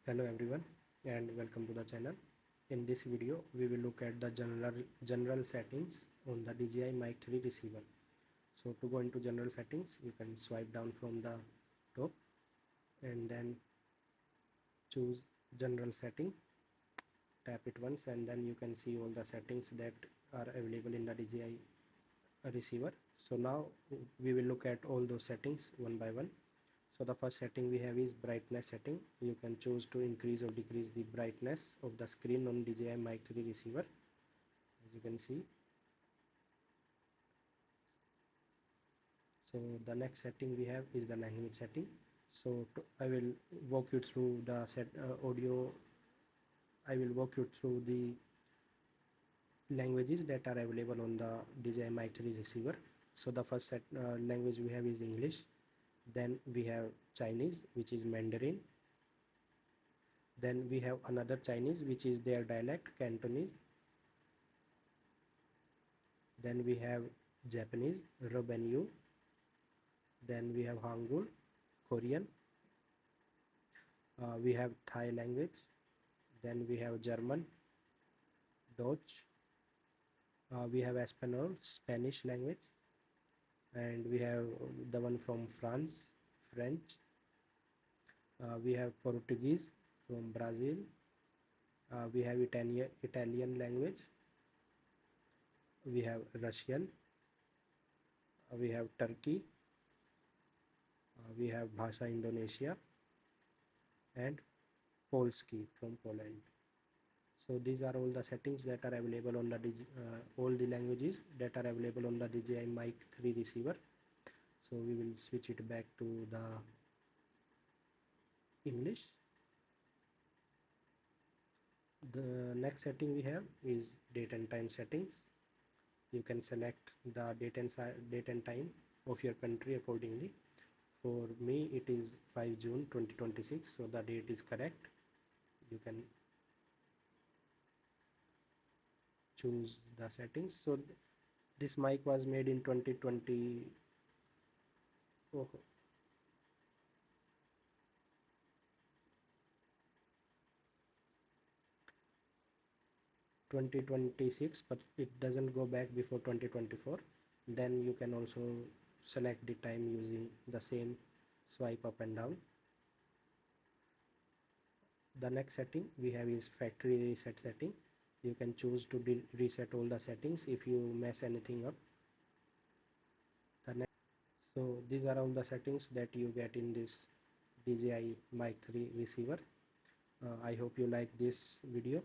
Hello everyone and welcome to the channel. In this video we will look at the general settings on the DJI MIC3 receiver. So to go into general settings, you can swipe down from the top and then choose general setting, tap it once, and then you can see all the settings that are available in the DJI receiver. So now we will look at all those settings one by one. So the first setting we have is brightness setting. You can choose to increase or decrease the brightness of the screen on DJI MIC3 receiver, as you can see. So the next setting we have is the language setting. So I will walk you through the audio. I will walk you through the languages that are available on the DJI MIC3 receiver. So the first language we have is English. Then we have Chinese, which is Mandarin. Then we have another Chinese, which is their dialect, Cantonese. Then we have Japanese, Robenyu. Then we have Hangul, Korean. We have Thai language. Then we have German, Dutch. We have Espanol, Spanish language. And we have the one from France, French. We have Portuguese from Brazil. We have Italian language. We have Russian. We have Turkey. We have Bhasha Indonesia and Polski from Poland. So these are all the settings that are available on the all the languages that are available on the DJI MIC3 receiver. So we will switch it back to the English. The next setting we have is date and time settings. You can select the date and time of your country accordingly. For me it is 5 June 2026, so the date is correct. You can choose the settings. So this mic was made in 2020. Oh, 2026, but it doesn't go back before 2024. Then you can also select the time using the same swipe up and down. The next setting we have is factory reset setting. You can choose to reset all the settings if you mess anything up. So these are all the settings that you get in this DJI MIC3 receiver. I hope you like this video.